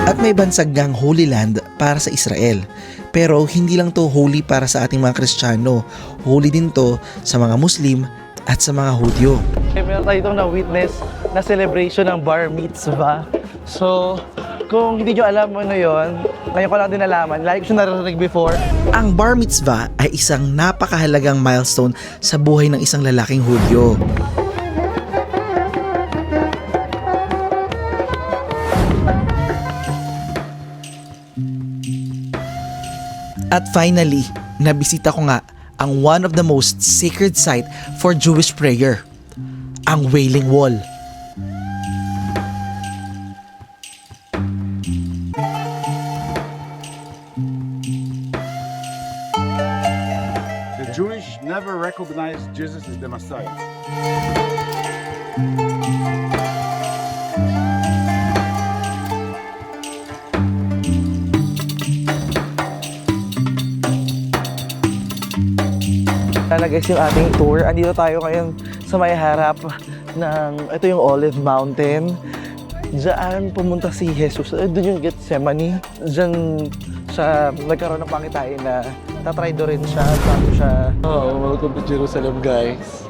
At may bansagang Holy Land para sa Israel. Pero hindi lang to holy para sa ating mga Kristiyano. Holy din to sa mga Muslim at sa mga Hudyo. Meron tayo itong na-witness na celebration ng bar mitzvah. So, kung hindi nyo alam ano yun, ngayon ko lang din nalaman, like ko siya narinig before. Ang bar mitzvah ay isang napakahalagang milestone sa buhay ng isang lalaking Hudyo. At finally, nabisita ko nga ang one of the most sacred site for Jewish prayer, ang Wailing Wall. The Jewish never recognized Jesus as the Messiah. Guys, yung ating tour. Andito tayo ngayon sa may harap ng, ito yung Olive Mountain. Diyan pumunta si Jesus. Doon yung Gethsemane. Diyan siya nagkaroon ng pangitain na tatry do rin siya bago siya. Oh, welcome to Jerusalem, guys.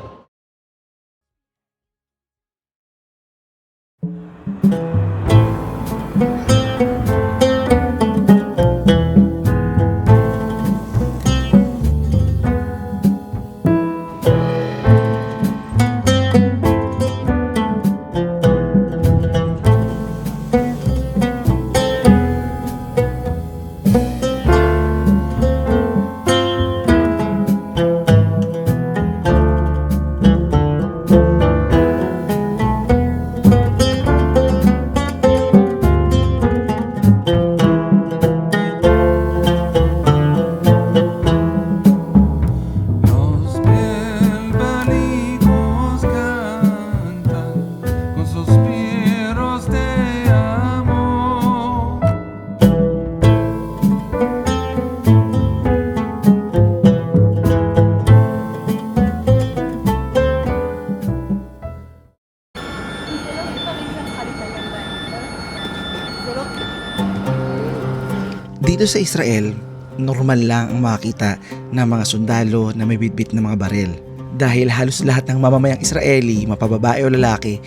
Dito sa Israel, normal lang ang makakita ng mga sundalo na may bitbit ng mga baril. Dahil halos lahat ng mamamayang Israeli, mapababae o lalaki,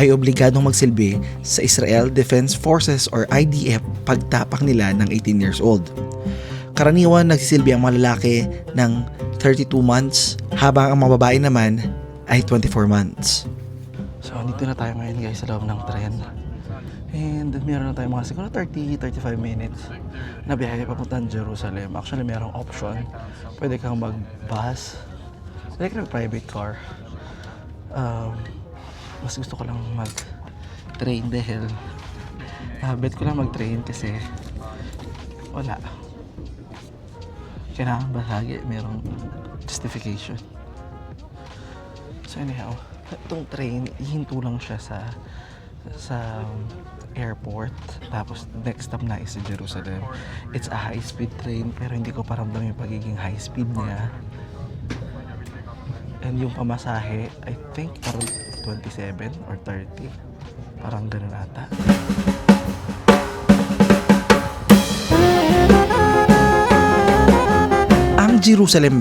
ay obligadong magsilbi sa Israel Defense Forces or IDF pagtapak nila ng 18 years old. Karaniwan nagsisilbi ang mga lalaki ng 32 months, habang ang mga babae naman ay 24 months. So, dito na tayo ngayon, guys, sa loob ng tren. And meron na tayo mga siguro 30-35 minutes na biyahe papuntang Jerusalem. Actually, merong option. Pwede kang mag-bus. Pwede kang mag-private car. Mas gusto ko lang mag-train dahil bet ko lang mag-train kasi wala. Kailangan bahagi. Merong justification. So anyhow, itong train, ihinto lang siya sa airport, tapos next stop na is sa Jerusalem. It's a high-speed train pero hindi ko paramdam yung pagiging high-speed niya. And yung pamasahe, I think parang 27 or 30. Parang ganun ata. Ang Jerusalem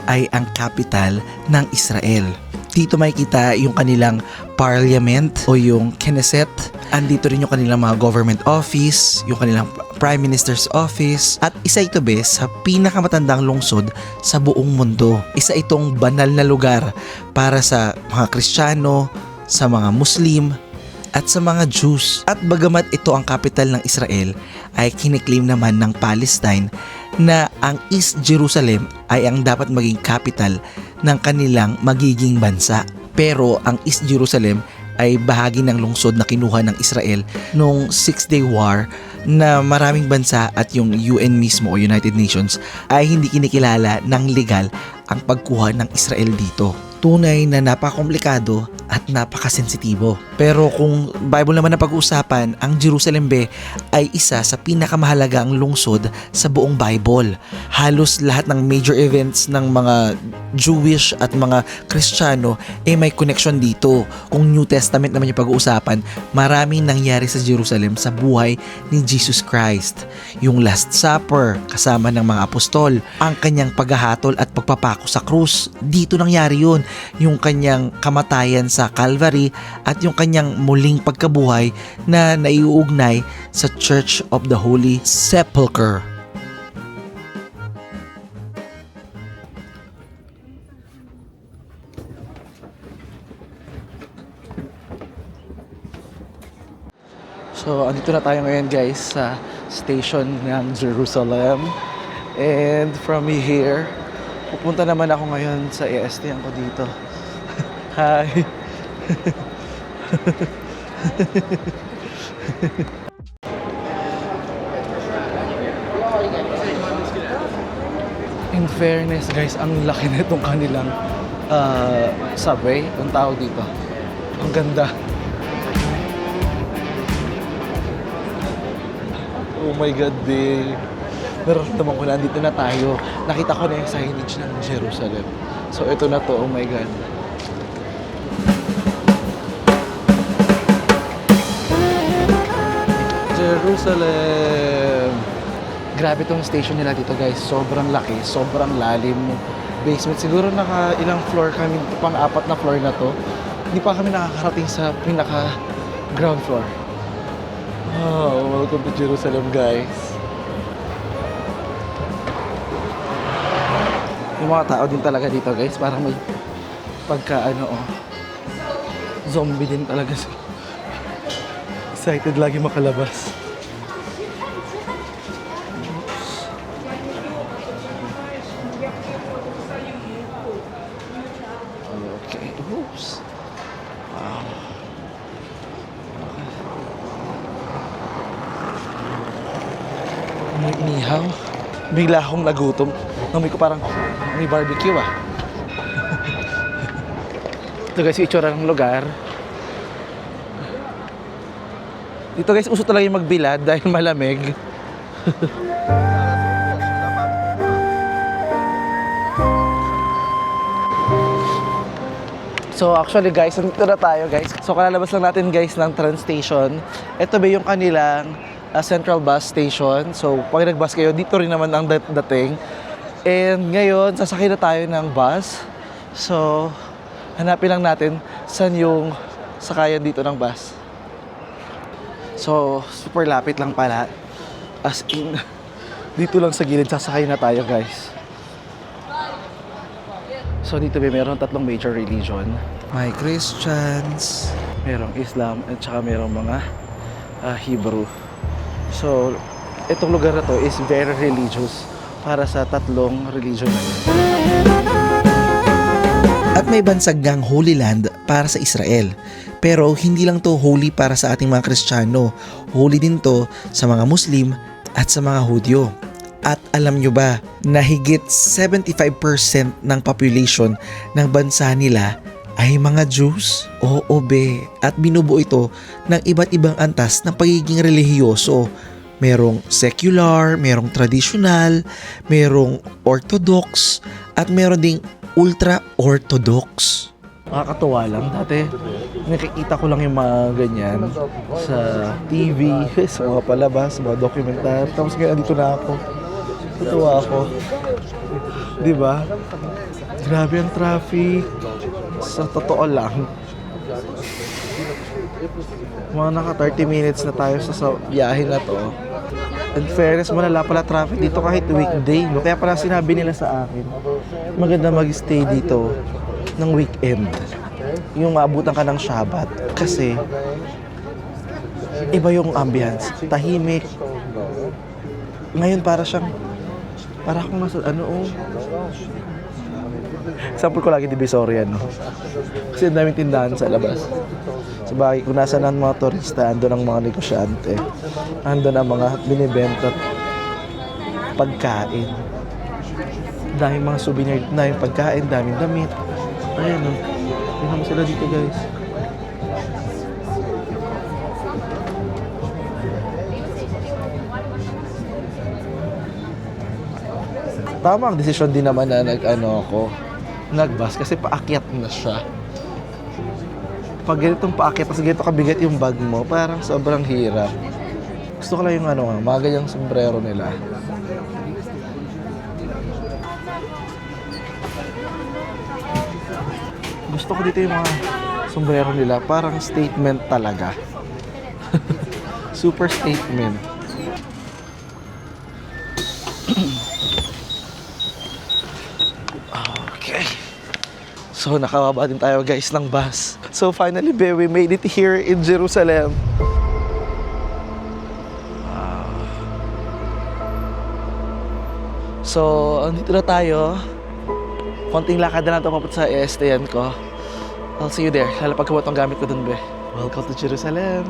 ay ang capital ng Israel. Dito makikita yung kanilang parliament o yung Knesset. Andito rin yung kanilang mga government office, yung kanilang prime minister's office. At isa ito sa pinakamatandang lungsod sa buong mundo. Isa itong banal na lugar para sa mga Kristiyano, sa mga Muslim, at sa mga Jews. At bagamat ito ang capital ng Israel, ay kiniklaim naman ng Palestine na ang East Jerusalem ay ang dapat maging capital ng kanilang magiging bansa. Pero ang East Jerusalem ay bahagi ng lungsod na kinuha ng Israel noong 6-Day War na maraming bansa at yung UN mismo o United Nations ay hindi kinikilala ng legal ang pagkuha ng Israel dito. Tunay na napakakomplikado at napakasensitibo. Pero kung Bible naman na pag-uusapan, ang Jerusalem be ay isa sa pinakamahalagang lungsod sa buong Bible. Halos lahat ng major events ng mga Jewish at mga Kristiyano ay may connection dito. Kung New Testament naman yung pag-uusapan, maraming nangyari sa Jerusalem sa buhay ni Jesus Christ. Yung Last Supper kasama ng mga apostol, ang kanyang paghahatol at pagpapako sa krus, dito nangyari yun. Yung kanyang kamatayan sa Calvary at yung kanyang muling pagkabuhay na naiuugnay sa Church of the Holy Sepulchre. So, andito na tayo ngayon guys sa station ng Jerusalem. And from here, pupunta naman ako ngayon sa EST ko dito. Hi! In fairness guys, ang laki na itong kanilang subway. Ang tawag dito. Ang ganda. Oh my God, babe. Nararamdaman ko na, andito na tayo. Nakita ko na yung signage ng Jerusalem. So, ito na to. Oh my God. Jerusalem! Grabe tong station nila dito, guys. Sobrang laki, sobrang lalim. Basement. Siguro naka ilang floor kami, pang-apat na floor na to. Hindi pa kami nakakarating sa pinaka ground floor. Oh, welcome to Jerusalem, guys. Yung mga tao din talaga dito, guys. Parang may zombie din talaga sila. Excited lagi makalabas. Okay, oops. Wow. Nihaw. Bigla akong nagutom. Namoy ko parang may barbecue ah. Ito guys, yung itsura ng lugar. Dito guys, uso talaga yung magbilad dahil malamig. So actually guys, nandito na tayo guys. So kalalabas lang natin guys ng Trans Station. Ito ba yung kanilang central bus station. So pag nag-bus kayo, dito rin naman ang dating. And ngayon, sasakay na tayo ng bus. So hanapin lang natin saan yung sakayan dito ng bus. So super lapit lang pala. As in, dito lang sa gilid, sasakay na tayo guys. So dito meron tatlong major religion. May Christians, Merong Islam at saka merong mga Hebrew. So itong lugar na to is very religious para sa tatlong religion na yun. at may bansagang Holy Land para sa Israel. Pero hindi lang to holy para sa ating mga Kristiyano, holy din to sa mga Muslim at sa mga Hudyo. At alam nyo ba na higit 75% ng population ng bansa nila ay mga Jews? Oo be, at binubuo ito ng iba't ibang antas ng pagiging relihiyoso. Merong secular, merong traditional, merong orthodox, at meron ding ultra-orthodox. Nakakatuwa lang. Dati, nakikita ko lang yung mga ganyan sa TV, sa mga palabas, sa mga dokumentar. Tapos ngayon, andito na ako. Natuwa ako. Diba? Grabe ang traffic. Sa totoo lang. Mga naka 30 minutes na tayo sa biyahe na to. In fairness, malala pala traffic dito kahit weekday. No? Kaya pala sinabi nila sa akin, maganda mag-stay dito ng weekend. Yung maabutan ka ng Shabbat. Kasi, iba yung ambience. Tahimik. Ngayon para akong nasa, example ko lagi Divisoria, no? Kasi ang daming tindahan sa labas. Sa bagay, kung nasa ng mga turista, andun ang mga negosyante. Andun ang mga binibenta at pagkain. Daming mga souvenir, daming pagkain, daming damit. Ayan, no? Tingnan mo sila dito, guys. Tama ang desisyon din naman na nag-bus kasi paakyat na siya. Pag ganitong paakyat, tapos ganito kabigat yung bag mo, parang sobrang hirap. Gusto ko lang yung mga ganyang sombrero nila. Gusto ko dito yung mga sombrero nila, parang statement talaga. Super statement. Okay. So, nakababa din tayo guys ng bus. So, finally, we made it here in Jerusalem. So, andito na tayo. Konting lakad na lang ito papunta sa ESTN ko. I'll see you there. Lalapag ko ba itong gamit ko dun, be? Welcome to Jerusalem.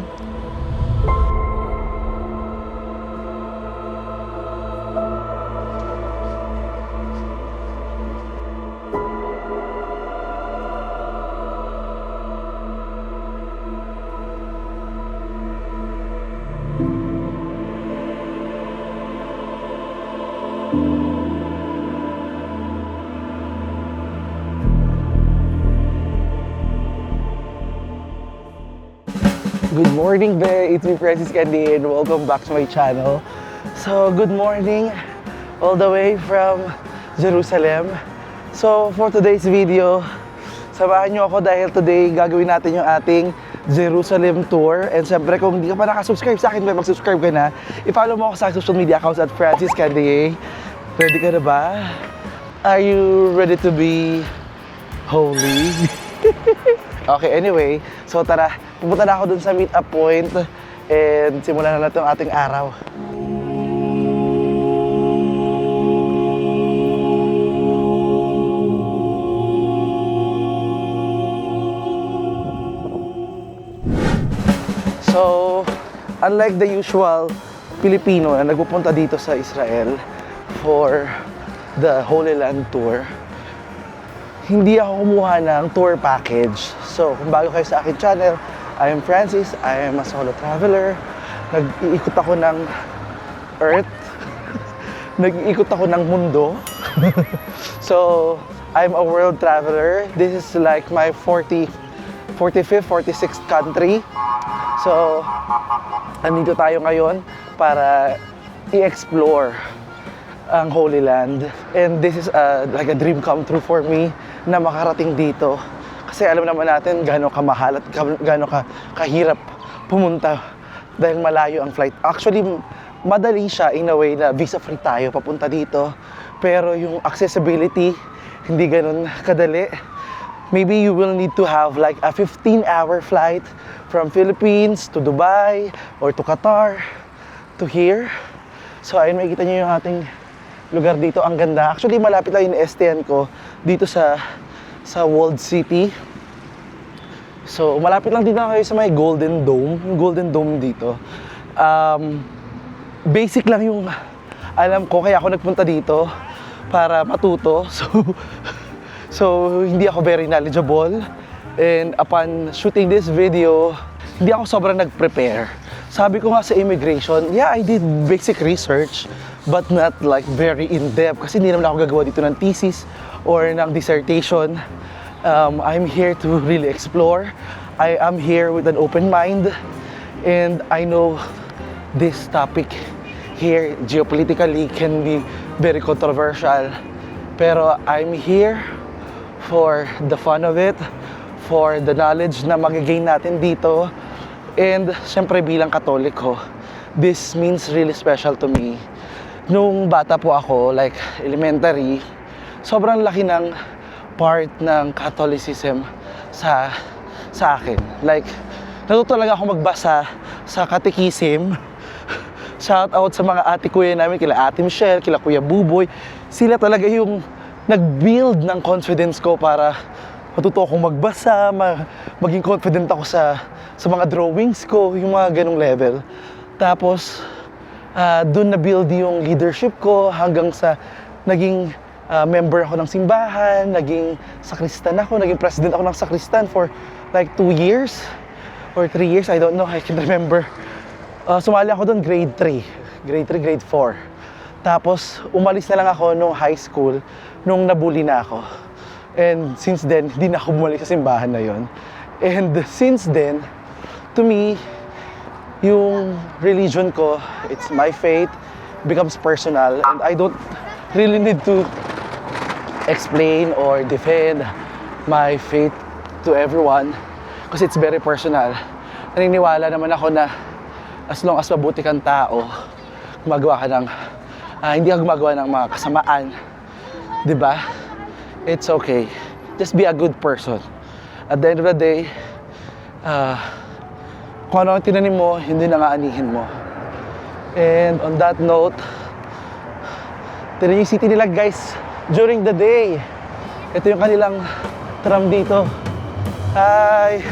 Good morning, Be. It's me, Francis Candy, and welcome back to my channel. So, good morning all the way from Jerusalem. So, for today's video, samahan nyo ako dahil today gagawin natin yung ating Jerusalem tour. And syempre, kung hindi ka pa nakasubscribe sa akin, mag-subscribe ka na. I-follow mo ako sa social media accounts at Francis Candy. Ready ka na ba? Are you ready to be holy? Okay, anyway, so tara, pupunta na ako dun sa meet-up point and simulan na natin ang ating araw. So, unlike the usual Pilipino na nagpupunta dito sa Israel for the Holy Land Tour, hindi ako kumuha ng tour package. So, kung bago kayo sa akin channel, I am Francis, I am a solo traveler. Nag-iikot ako ng Earth. Nag-iikot ako ng mundo. So, I'm a world traveler. This is like my 45th, 46th country. So, andito tayo ngayon para i-explore ang Holy Land. And this is like a dream come true for me na makarating dito. Kasi alam naman natin gaano kamahal at gaano kahirap pumunta dahil malayo ang flight. Actually, madali siya in a way na visa free tayo papunta dito. Pero yung accessibility, hindi ganun kadali. Maybe you will need to have like a 15-hour flight from Philippines to Dubai or to Qatar to here. So ayun, makikita nyo yung ating lugar dito, ang ganda. Actually, malapit lang yung STN ko dito sa Walled City. So, malapit lang dito kayo sa may Golden Dome. Yung Golden Dome dito. Basic lang yung alam ko, kaya ako nagpunta dito para matuto. So hindi ako very knowledgeable. And upon shooting this video, hindi ako sobrang nag-prepare. Sabi ko nga sa immigration, yeah, I did basic research, but not like very in-depth. Kasi hindi naman ako gagawa dito ng thesis or ng dissertation. I'm here to really explore. I am here with an open mind. And I know this topic here, geopolitically, can be very controversial. Pero I'm here for the fun of it, for the knowledge na mag-gain natin dito. And syempre bilang Katoliko, this means really special to me. Nung bata po ako, like elementary, sobrang laki ng part ng Catholicism sa akin. Like, natuto talaga ako magbasa sa Catechism. Shout out sa mga ate kuya namin, kila Ate Michelle, kila Kuya Buboy. Sila talaga yung nag-build ng confidence ko para matuto akong magbasa, maging confident ako sa mga drawings ko, yung mga ganong level. Tapos, doon na-build yung leadership ko hanggang sa naging member ako ng simbahan, naging sakristan ako, naging president ako ng sakristan for like 2 years or 3 years, I don't know, I can remember. Sumali ako doon grade 3, grade 4. Tapos, umalis na lang ako nung high school, nung nabully na ako. And since then, hindi na ako bumalik sa simbahan na yon. And since then, to me, yung religion ko, it's my faith, becomes personal. And I don't really need to explain or defend my faith to everyone kasi it's very personal. Naniniwala naman ako na as long as mabuti kang tao, gumagawa ka ng, hindi ka gumagawa ng mga kasamaan, di ba? It's okay. Just be a good person. At the end of the day, kung ano ang tinanim mo, hindi na nga anihin mo. And on that note, tinan yung city nila guys during the day. Ito yung kanilang tram dito. Hi!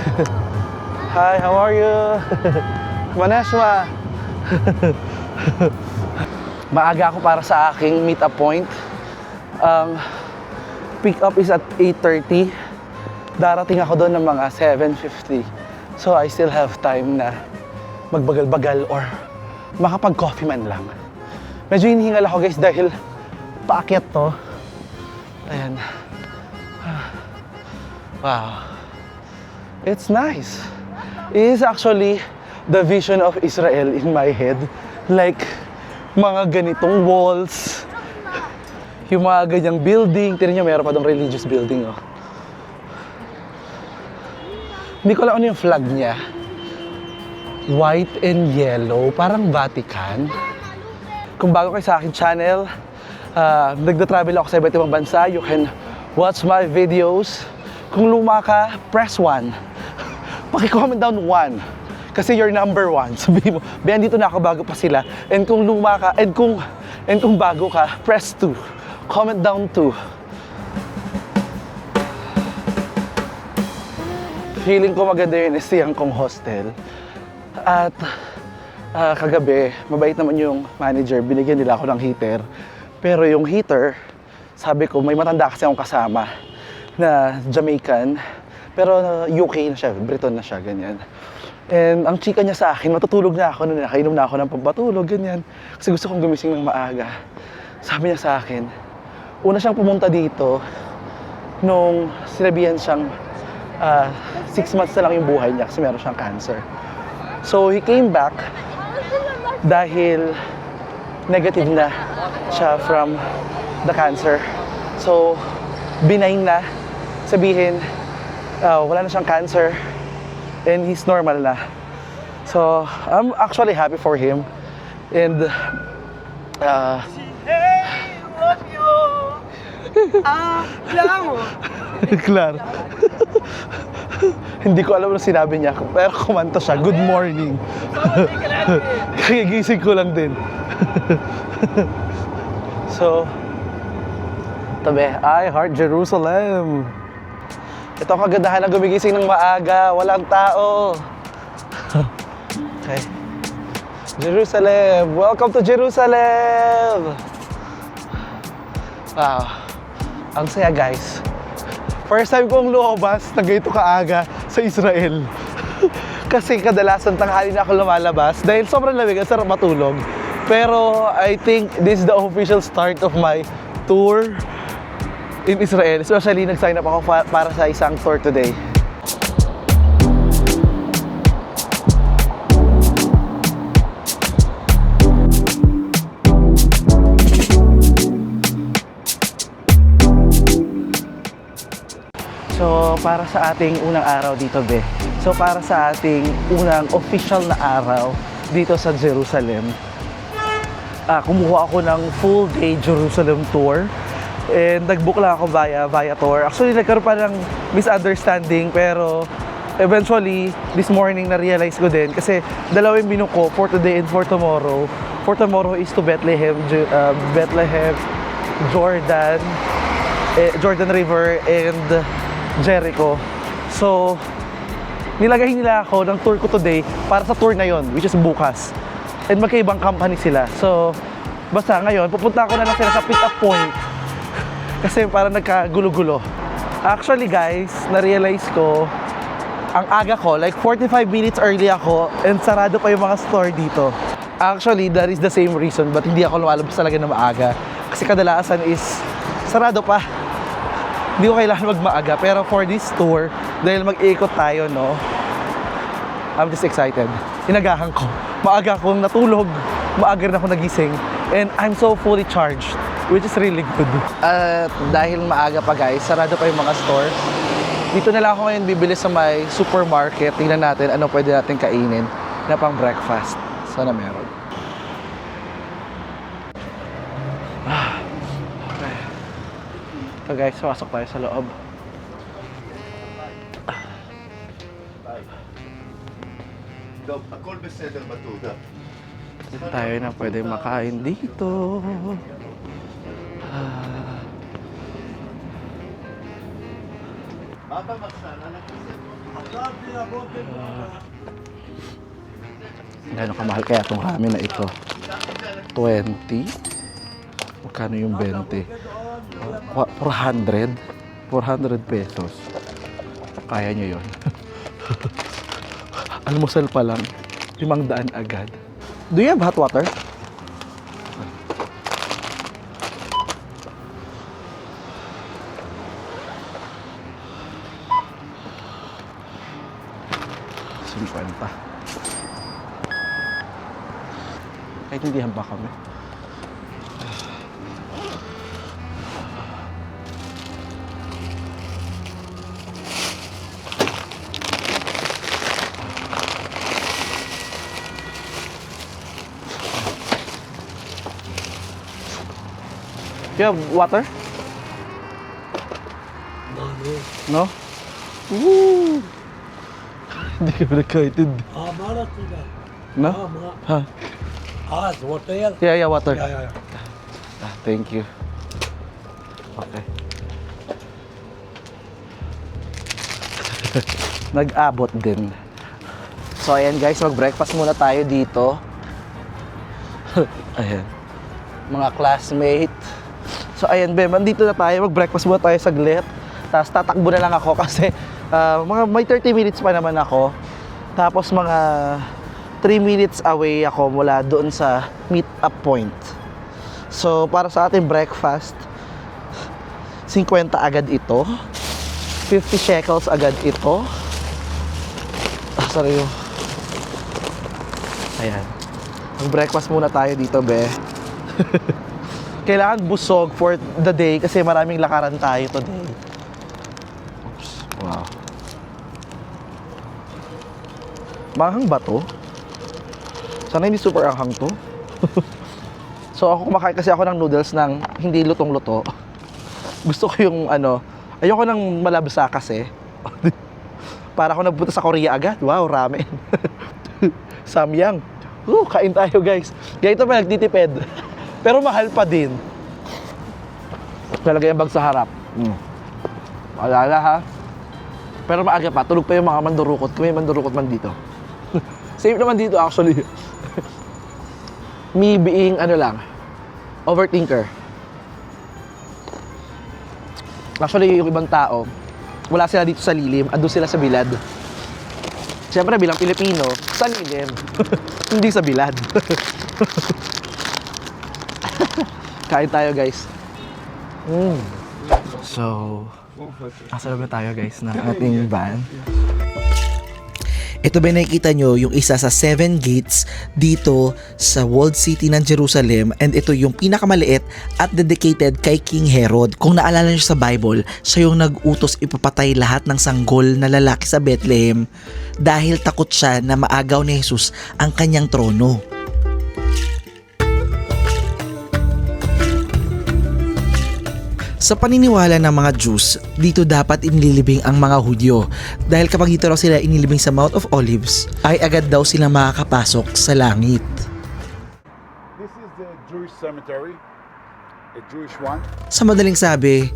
Hi, how are you? Manashwa! Maaga ako para sa aking meet-up point. Pick-up is at 8:30. Darating ako doon ng mga 7:50. So I still have time na magbagal-bagal or makapag-coffee man lang. Medyo hinihingal ako guys dahil paakyat to. Ayan. Wow. It's nice. It is actually the vision of Israel in my head. Like, mga ganitong walls. Yung mga ganyang building. Tignan nyo, meron pa dong religious building. Oh. Hindi ko alam ano yung flag niya. White and yellow. Parang Vatican. Kung bago kayo sa akin channel, nagda-travel ako sa iba't ibang bansa. You can watch my videos. Kung luma ka, press 1. Paki-comment down 1. Kasi you're number 1. Sabihin mo, bayan dito na ako bago pa sila. And kung luma ka, and kung bago ka, press 2. Comment down 2. Feeling ko maganda yung inistiyang kong hostel. At kagabi, mabait naman yung manager. Binigyan nila ako ng heater. Pero yung heater, sabi ko, may matanda kasi akong kasama na Jamaican. Pero UK na siya, Briton na siya, ganyan. And ang chika niya sa akin, matutulog na ako, nakainom na ako ng pampatulog, ganyan. Kasi gusto kong gumising ng maaga. Sabi niya sa akin, una siyang pumunta dito nung sinabihan siyang 6 months na lang yung buhay niya kasi meron siyang cancer. So he came back dahil negative na siya from the cancer. So benign na, sabihin wala na siyang cancer and he's normal na. So I'm actually happy for him. And Claro. Hindi ko alam ano sinabi niya, pero kumanta siya, good morning. Kagigising ko lang din. So, tabi, I heart Jerusalem. Ito ang kagandahan ng gumigising ng maaga, walang tao. Okay. Jerusalem, welcome to Jerusalem. Wow, ang saya guys. First time kong lumabas na ganito kaaga sa Israel. Kasi kadalasan tanghali na ako lumalabas dahil sobrang lamig at sarap matulog. Pero I think this is the official start of my tour in Israel. Especially nag-sign up ako para sa isang tour today. So, para sa ating unang araw dito, be. So, para sa ating unang official na araw dito sa Jerusalem, kumuha ako ng full day Jerusalem tour. And nag-book lang ako via tour. Actually, nagkaroon pa ng misunderstanding, pero eventually, this morning na-realize ko din kasi dalawa yung binuko ko, for today and for tomorrow. For tomorrow is to Bethlehem, Jordan River, and Jericho. So, nilagay nila ako ng tour ko today para sa tour na yon, which is bukas. And magkaibang company sila. So, basta ngayon, pupunta ako na lang sila sa pick-up point. Kasi parang nagkagulo-gulo. Actually guys, na-realize ko, ang aga ko, like 45 minutes early ako, and sarado pa yung mga store dito. Actually, that is the same reason but hindi ako lumalabas talaga na maaga. Kasi kadalasan is sarado pa. Hindi ko kailangan magmaaga. Pero for this tour, dahil mag-ikot tayo, no? I'm just excited. Inagahan ko. Maaga akong natulog. Maaga rin ako nagising. And I'm so fully charged, which is really good. At dahil maaga pa guys, sarado pa yung mga store. Dito na lang ako ngayon bibili sa may supermarket. Tingnan natin ano pwede natin kainin na pang breakfast. Sana meron. Okay. So guys, pasok tayo sa loob. הכל בסדר בתעודה. Dito tayo na pwede makain dito. מה במחסן? Gano'ng kamahal kaya itong ramen na ito? 20? Magkano yung 20? 400? 400 pesos. Kaya nyo yun. Almusal pa lang, 500 agad. Do you have hot water? $50. Naintindihan ba kami? You have water? No? Woo! Hindi ka excited. No? Ha? water. Yeah, water. Yeah. Thank you. Okay. Nag-abot din. So ayan guys, mag-breakfast muna tayo dito. Ayan. Mga classmate. So ayan be, mandito na tayo. Mag-breakfast muna tayo saglit. Tapos tatakbo na lang ako kasi may 30 minutes pa naman ako. Tapos mga 3 minutes away ako mula doon sa meet-up point. So, para sa ating breakfast, 50 agad ito. 50 shekels agad ito. Sorry. Ayan. Mag-breakfast muna tayo dito, be. Kailangan busog for the day kasi maraming lakaran tayo today. Oops. Wow. Mahang ba to? Sana hindi super anghang to. So ako kumakain kasi ako ng noodles ng hindi lutong-luto. Gusto ko yung ayoko ng malabsa kasi. Para ako nagpunta sa Korea agad. Wow, ramen. Samyang. Kain tayo guys. Ganito pa nagtitipid. Pero mahal pa din. Lalagay ang bag sa harap. Alala ha. Pero maaga pa, tulog pa yung mga mandurukot. Kung may mandurukot man dito. Safe naman dito actually. Me being overthinker. Actually, yung ibang tao, wala sila dito sa lilim, andun sila sa bilad. Siyempre, bilang Pilipino, sa lilim. Hindi sa bilad. Kain tayo, guys. So, nasa loob na tayo, guys, ng ating van. Ito ba nakikita nyo yung isa sa 7 gates dito sa walled city ng Jerusalem, and ito yung pinakamaliit at dedicated kay King Herod. Kung naalala nyo sa Bible, siya yung nag-utos ipapatay lahat ng sanggol na lalaki sa Bethlehem dahil takot siya na maagaw ni Jesus ang kanyang trono. Sa paniniwala ng mga Jews, dito dapat inililibing ang mga Hudyo dahil kapag dito raw sila inilibing sa Mount of Olives, ay agad daw silang makakapasok sa langit. This is the Jewish cemetery, a Jewish one. Sa madaling sabi,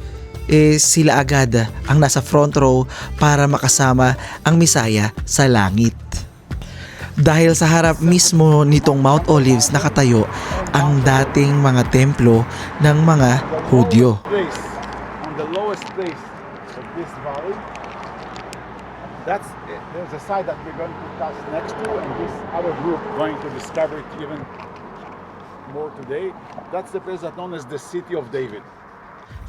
sila agad ang nasa front row para makasama ang Misaya sa langit. Dahil sa harap mismo nitong Mount Olives nakatayo ang dating mga templo ng mga Hudyo. Place, on the lowest place of this valley, There's a site that we're going to pass next to, and this other group going to discover it even more today. That's the place that's known as the City of David.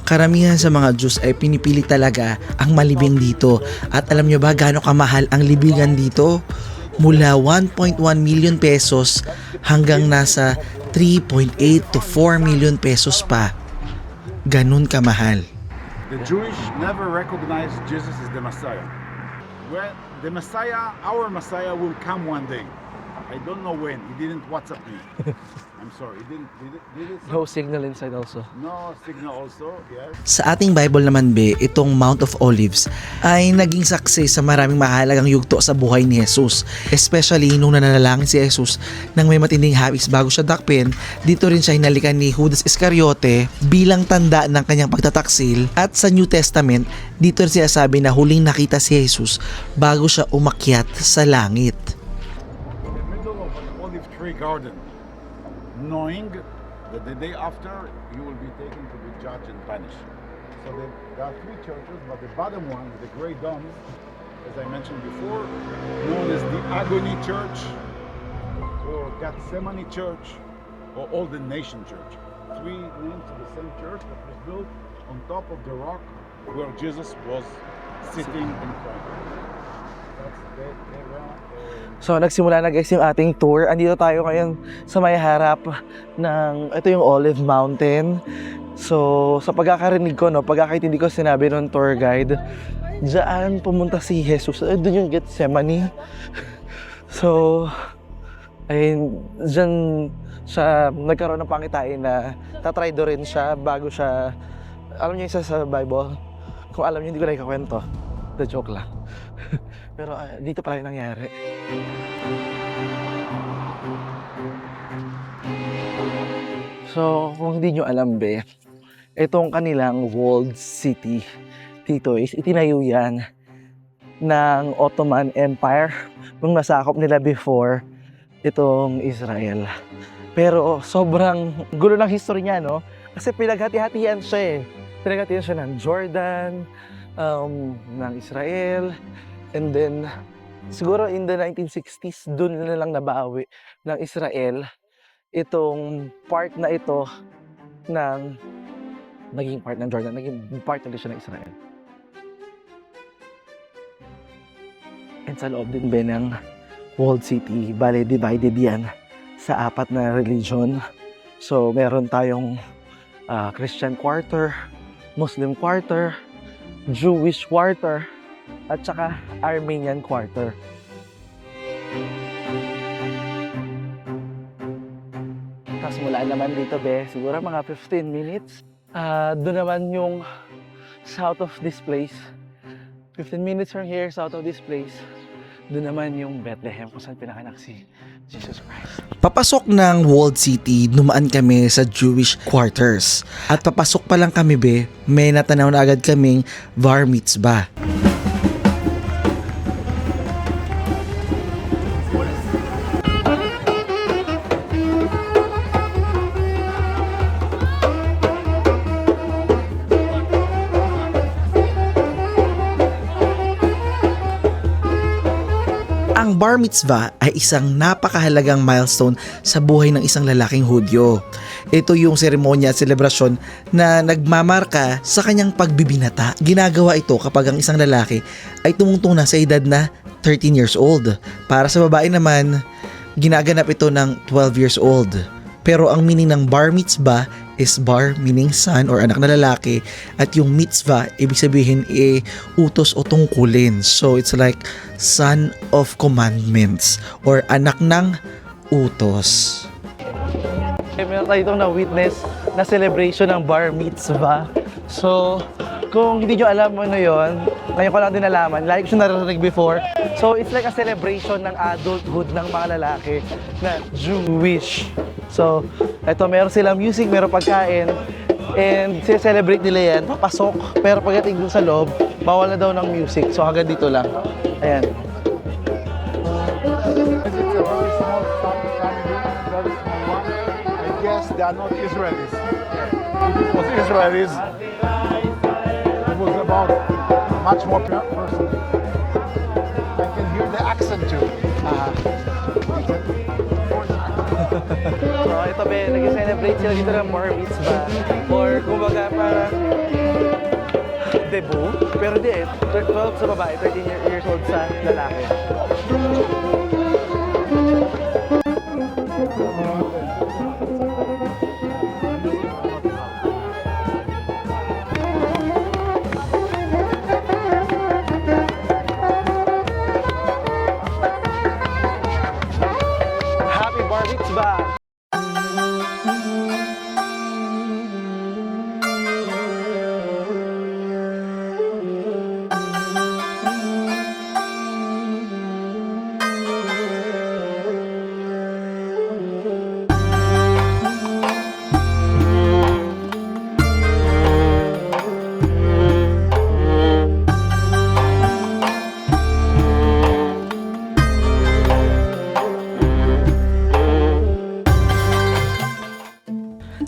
Karamihan sa mga Diyos ay pinipili talaga ang malibing dito. At alam nyo ba gaano kamahal ang libigan dito? Mula 1.1 million pesos hanggang nasa 3.8 to 4 million pesos pa. Ganun kamahal. The Jewish never recognized Jesus as the Messiah. When the Messiah, our Messiah, will come one day. I don't know when. He didn't WhatsApp me. I'm sorry. He didn't. Did it? No signal inside also. No signal also. Yes. Sa ating Bible naman be, itong Mount of Olives ay naging saksi sa maraming mahalagang yugto sa buhay ni Jesus. Especially nung nanalangin si Jesus nang may matinding hawis bago siya dakpin, dito rin siya hinalikan ni Judas Iscariote bilang tanda ng kanyang pagtataksil. At sa New Testament, dito rin siya sabi na huling nakita si Jesus bago siya umakyat sa langit. In the middle of an olive tree garden, knowing that the day after you will be taken to be judged and punished. So there are three churches, but the bottom one, the Grey Dome, as I mentioned before, known as the Agony Church, or Gethsemane Church, or All the Nation Church. Three names of the same church that was built on top of the rock where Jesus was sitting and crying. That's they ran. So nagsimula na guys yung ating tour. Andito tayo ngayon sa may harap ng, ito yung Olive Mountain. So sa pagkakarinig ko, pagkakaintindi ko sinabi ng tour guide, diyan pumunta si Jesus. Doon yung Gethsemane. So, ayun, diyan siya nagkaroon ng pangitain na tatraydo rin siya bago siya, alam niyo isa sa Bible, kung alam niyo hindi ko na ikakwento. The joke lang. Pero dito pala yung nangyari. So, kung hindi nyo alam be, itong kanilang walled city dito is itinayo yan ng Ottoman Empire nung nasakop nila before itong Israel. Pero sobrang gulo ng history niya, no? Kasi pinaghati-hatian siya eh. Pinaghatian siya ng Jordan, ng Israel, and then siguro in the 1960s doon na lang nabawi ng Israel itong part na ito ng naging part ng Jordan, naging part na siya ng Israel. And sa loob din ba ng walled city, bale divided yan sa apat na religion. So meron tayong Christian quarter, Muslim quarter, Jewish quarter, at saka Armenian quarter. Tapos mula naman dito be, siguro mga 15 minutes. Doon naman yung south of this place. 15 minutes from here, south of this place. Doon naman yung Bethlehem kung saan pinanganak si Jesus Christ. Papasok ng walled city, dumaan kami sa Jewish quarters. At papasok pa lang kami be, may natanaw na agad kaming bar mitzvah. Ang bar mitzvah ay isang napakahalagang milestone sa buhay ng isang lalaking Hudyo. Ito yung seremonya at selebrasyon na nagmamarka sa kanyang pagbibinata. Ginagawa ito kapag ang isang lalaki ay tumungtong na sa edad na 13 years old. Para sa babae naman, ginaganap ito ng 12 years old. Pero ang meaning ng bar mitzvah is bar meaning son or anak na lalaki, at yung mitzvah ibig sabihin utos o tungkulin. So it's like son of commandments or anak ng utos. Meron tayo itong na-witness na celebration ng bar mitzvah. So, kung hindi nyo alam ano yun, ngayon ko lang din nalaman, like ko siya narinig before. So, it's like a celebration ng adulthood ng mga lalaki na Jewish. So, eto meron silang music, meron pagkain, and celebrate nila yan, papasok. Pero pagdating dun sa loob, bawal na daw ng music. So, hanggang dito lang. Ayan. It's a very small family, very small one. I guess they are not Israelis. If it was Israelis, it was about much more person. I can hear the accent too. So ito be, nag-celebrate sila dito ng bar mitzvah. Or kumbaga parang debut. Pero di eh, 12 sa babae, 13 years old sa lalaki. Happy bar mitzvah!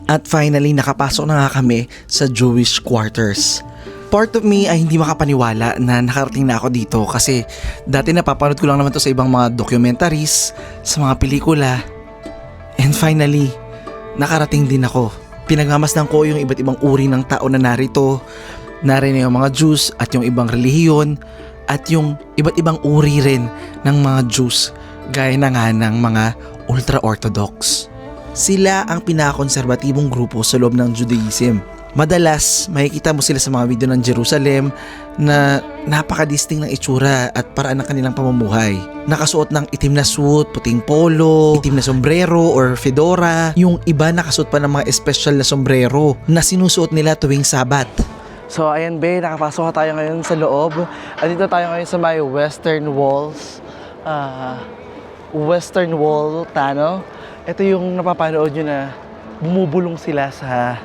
At finally, nakapasok na nga kami sa Jewish quarters. Part of me ay hindi makapaniwala na nakarating na ako dito kasi dati napapanood ko lang naman to sa ibang mga documentaries, sa mga pelikula. And finally, nakarating din ako. Pinagmamasdan ko yung iba't ibang uri ng tao na narito. Narito yung mga Jews at yung ibang relihiyon at yung iba't ibang uri rin ng mga Jews gaya na nga ng mga ultra-orthodox. Sila ang pinakakonserbatibong grupo sa loob ng Judaism. Madalas, makikita mo sila sa mga video ng Jerusalem na napakadisting ng itsura at paraan ng kanilang pamumuhay. Nakasuot ng itim na suit, puting polo, itim na sombrero or fedora. Yung iba nakasuot pa ng mga espesyal na sombrero na sinusuot nila tuwing Sabat. So ayan be, nakapasok na tayo ngayon sa loob. Andito tayo ngayon sa may Western Walls. Western Wall Tano. Ito yung napapanood nyo na bumubulong sila sa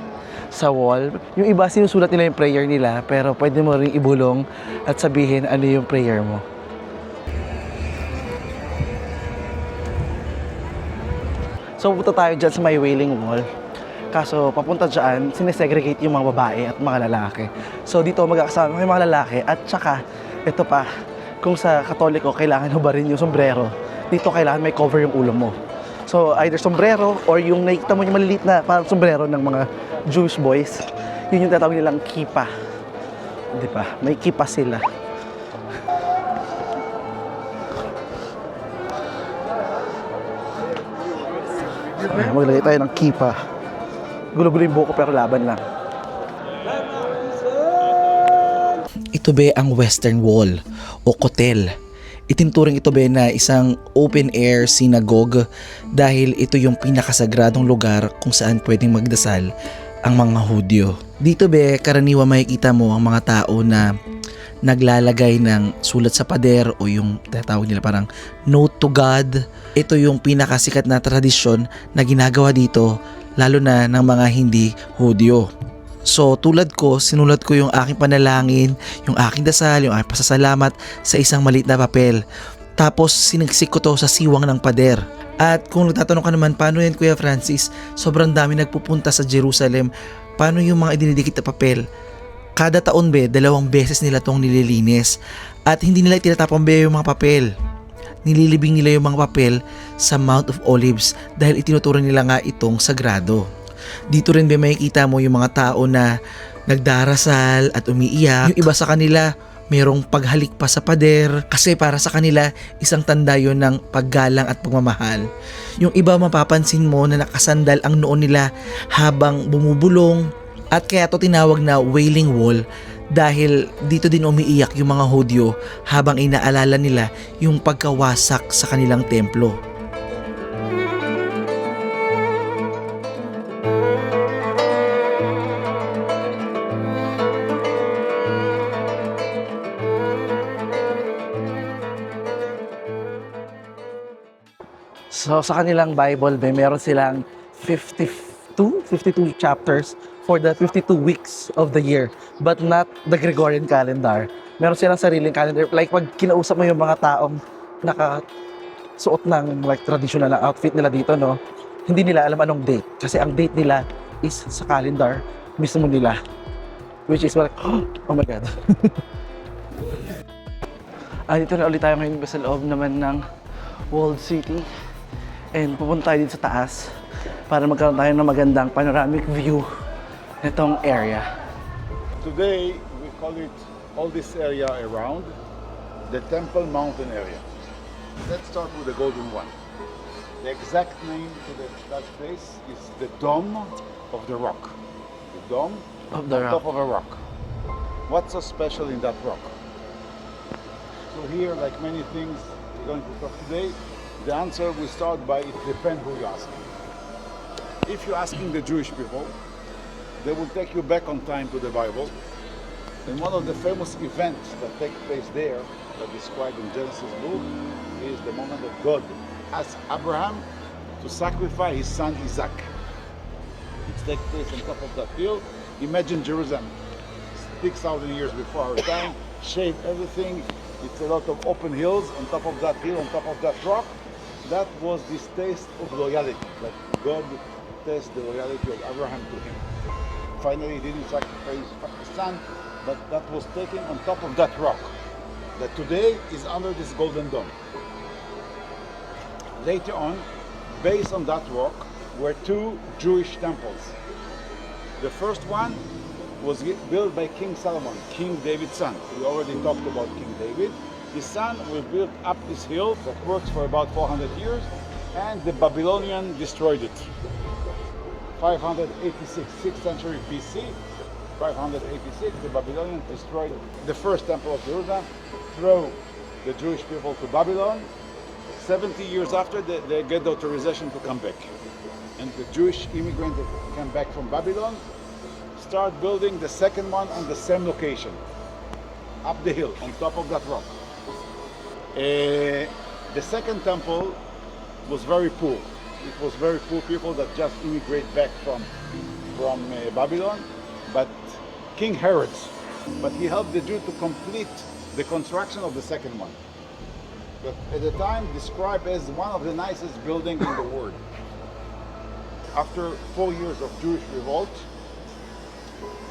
wall. Yung iba sinusulat nila yung prayer nila, pero pwede mo ring ibulong at sabihin ano yung prayer mo. So pupunta tayo dyan sa may Wailing Wall. Kaso papunta dyan, sinesegregate yung mga babae at mga lalaki. So dito magkakasama yung mga lalaki at saka ito pa, kung sa Katoliko kailangan hubarin yung sombrero, dito kailangan may cover yung ulo mo. So either sombrero or yung nakikita mo yung maliliit na parang sombrero ng mga Jewish boys, yun yung tatawag nilang kipa. Di ba? May kipa sila. Maglagay tayo ng kipa. Gulo-gulo yung buko pero laban lang. Ito be ang Western Wall o Kotel. Itinturing ito be na isang open-air synagogue dahil ito yung pinakasagradong lugar kung saan pwedeng magdasal ang mga Hudyo. Dito be, karaniwan makikita mo ang mga tao na naglalagay ng sulat sa pader o yung tatawag nila parang note to God. Ito yung pinakasikat na tradisyon na ginagawa dito lalo na ng mga hindi Hudyo. So tulad ko, sinulat ko yung aking panalangin, yung aking dasal, yung aking pasasalamat sa isang maliit na papel. Tapos siniksik ko to sa siwang ng pader. At kung nagtatanong ka naman, paano yan Kuya Francis? Sobrang dami nagpupunta sa Jerusalem. Paano yung mga idinidikit na papel? Kada taon be, 2 beses nila tong nililinis. At hindi nila tinatapon be yung mga papel. Nililibing nila yung mga papel sa Mount of Olives dahil itinuturing nila nga itong sagrado. Dito rin ba makikita mo yung mga tao na nagdarasal at umiiyak. Yung iba sa kanila mayroong paghalik pa sa pader kasi para sa kanila isang tanda yun ng paggalang at pagmamahal. Yung iba mapapansin mo na nakasandal ang noo nila habang bumubulong at kaya to tinawag na Wailing Wall dahil dito din umiiyak yung mga Hudyo habang inaalala nila yung pagkawasak sa kanilang templo. So sa kanilang Bible, meron silang 52 chapters for the 52 weeks of the year, but not the Gregorian calendar. Meron silang sariling calendar. Like pag kinausap mo yung mga taong nakasuot ng like traditional na outfit nila dito, no, hindi nila alam anong date. Kasi ang date nila is sa calendar mismo nila. Which is like, oh my God. Dito na ulit tayo ngayon sa loob naman ng Walled City. And pupunta tayo dito sa taas para magkaroon tayo ng magandang panoramic view nitong area. Today, we call it all this area around the Temple Mountain area. Let's start with the Golden One. The exact name to that place is the Dome of the Rock. The Dome Of the on rock. top of a rock. What's so special in that rock? So here, like many things we're going to talk today, the answer we start by it depends who you ask. If you're asking the Jewish people, they will take you back on time to the Bible. And one of the famous events that take place there, that described in Genesis book, is the moment that God asked Abraham to sacrifice his son Isaac. It takes place on top of that hill. Imagine Jerusalem 6,000 years before our time, shaped everything. It's a lot of open hills on top of that hill, on top of that rock. That was this taste of loyalty, that God tasted the loyalty of Abraham to him. Finally, he didn't sacrifice his son, but that was taken on top of that rock, that today is under this golden dome. Later on, based on that rock, were two Jewish temples. The first one was built by King Solomon, King David's son. We already talked about King David. His son will build up this hill that works for about 400 years, and the Babylonian destroyed it. 586, 6th century BC, 586, the Babylonians destroyed the first temple of Jerusalem, throw the Jewish people to Babylon. 70 years after, they get the authorization to come back. And the Jewish immigrants that came back from Babylon start building the second one on the same location, up the hill, on top of that rock. The second temple was very poor. It was very poor people that just immigrate back from Babylon, but King Herod, but he helped the Jew to complete the construction of the second one. But at the time described as one of the nicest buildings in the world. After 4 years of Jewish revolt,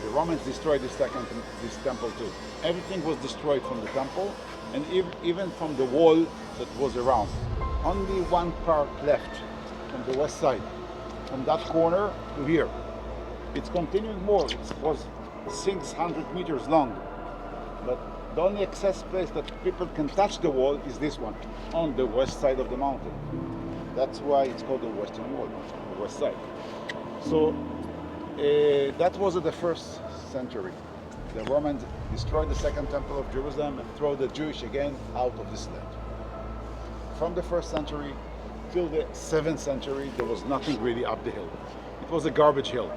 the Romans destroyed this temple too. Everything was destroyed from the temple, and even from the wall that was around. Only one part left on the west side, from that corner to here. It's continuing more. It was 600 meters long, but the only access place that people can touch the wall is this one, on the west side of the mountain. That's why it's called the Western Wall, the west side. So that was in the first century. The Romans destroyed the second temple of Jerusalem and throw the Jewish again out of this land. From the first century till the 7th century, there was nothing really up the hill. It was a garbage hill.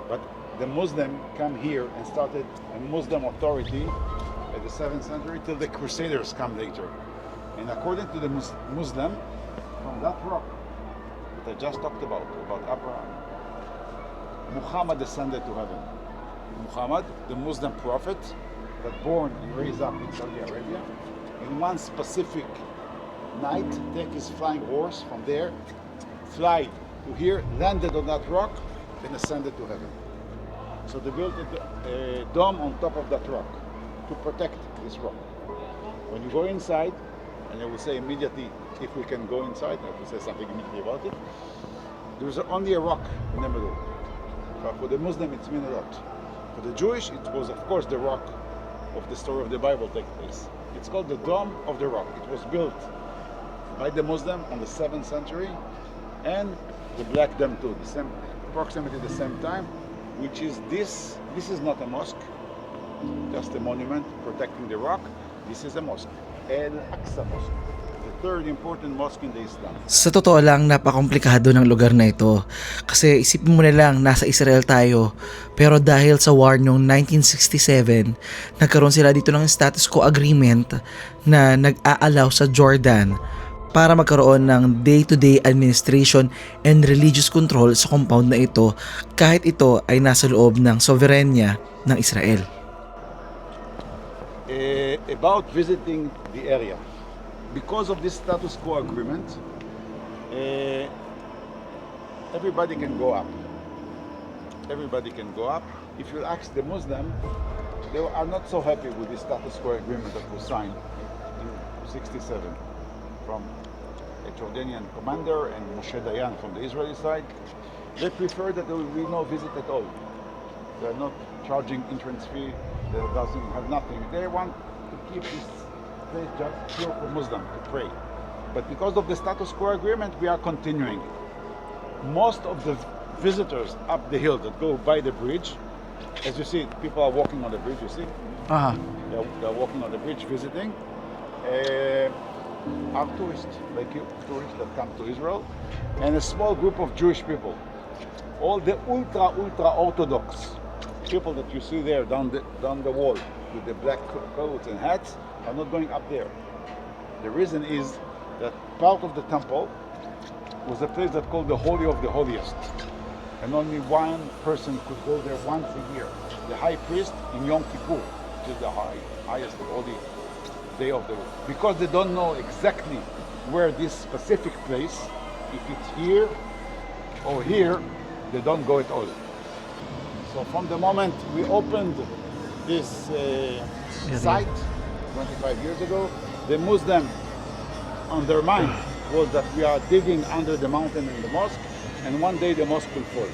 But the Muslim come here and started a Muslim authority at the 7th century till the Crusaders come later. And according to the Muslim, from that rock that I just talked about Abraham, Muhammad descended to heaven. Muhammad, the Muslim prophet, that born and raised up in Saudi Arabia, in one specific night, take his flying horse from there, fly to here, landed on that rock, and ascended to heaven. So they built a dome on top of that rock to protect this rock. When you go inside, and I will say immediately, if we can go inside, I will say something immediately about it. There is only a rock in the middle. But for the Muslim, it's mean a lot. For the Jewish, it was, of course, the rock of the story of the Bible take place. It's called the Dome of the Rock. It was built by the Muslim on the 7th century, and the Black Dome too, approximately the same time, which is this. This is not a mosque, just a monument protecting the rock. This is a mosque, Al-Aqsa Mosque, the third important mosque in the Islam. Sa totoo lang, napakakomplikado ng lugar na ito. Kasi isipin mo na lang, nasa Israel tayo. Pero dahil sa war noong 1967, nagkaroon sila dito ng status quo agreement na nag-aalaw sa Jordan para magkaroon ng day-to-day administration and religious control sa compound na ito kahit ito ay nasa loob ng soberenya ng Israel. About visiting the area. Because of this status quo agreement, everybody can go up. Everybody can go up. If you ask the Muslim, they are not so happy with the status quo agreement that was signed in 67 from a Jordanian commander and Moshe Dayan from the Israeli side. They prefer that there will be no visit at all. They're not charging entrance fee. They doesn't have nothing. They want to keep this place just pure for Muslim to pray. But because of the status quo agreement, we are continuing. Most of the visitors up the hill that go by the bridge, as you see, people are walking on the bridge, you see? They're walking on the bridge visiting. Are tourists, like you, tourists that come to Israel, and a small group of Jewish people. All the ultra Orthodox people that you see there down the wall with the black coats and hats are not going up there. The reason is that part of the temple was a place that's called the Holy of the Holiest. And only one person could go there once a year. The high priest in Yom Kippur, which is the highest holy day of the week. Because they don't know exactly where this specific place, if it's here or here, they don't go at all. So from the moment we opened this site 25 years ago, the Muslim on their mind was that we are digging under the mountain in the mosque, and one day the mosque will fall.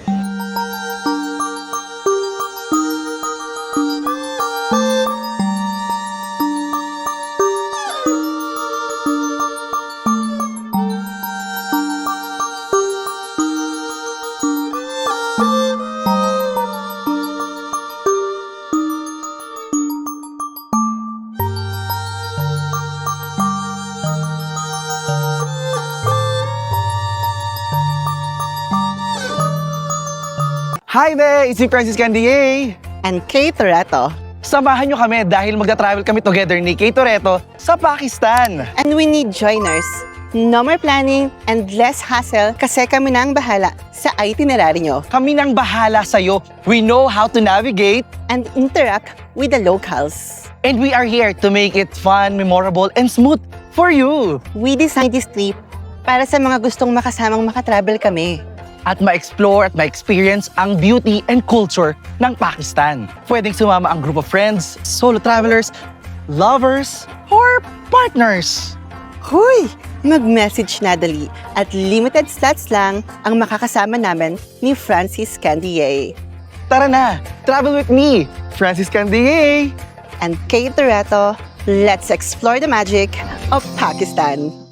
Hi there! It's me, Francis Candier! And Kate Toretto. Samahan nyo kami dahil magta-travel kami together ni Kate Toretto sa Pakistan. And we need joiners. No more planning and less hassle kasi kami na ang bahala sa itinerary nyo Kami nang bahala sa'yo. We know how to navigate, and interact with the locals. and we are here to make it fun, memorable, and smooth for you. We designed this trip para sa mga gustong makasamang makatravel kami. At ma-explore at ma-experience ang beauty and culture ng Pakistan. Pwedeng sumama ang group of friends, solo travelers, lovers, or partners. Huy! Mag-message na dali at limited slots lang ang makakasama namin ni Francis Candier Tara na! Travel with me, Francis Candier! and Kate Toretto. Let's explore the magic of Pakistan.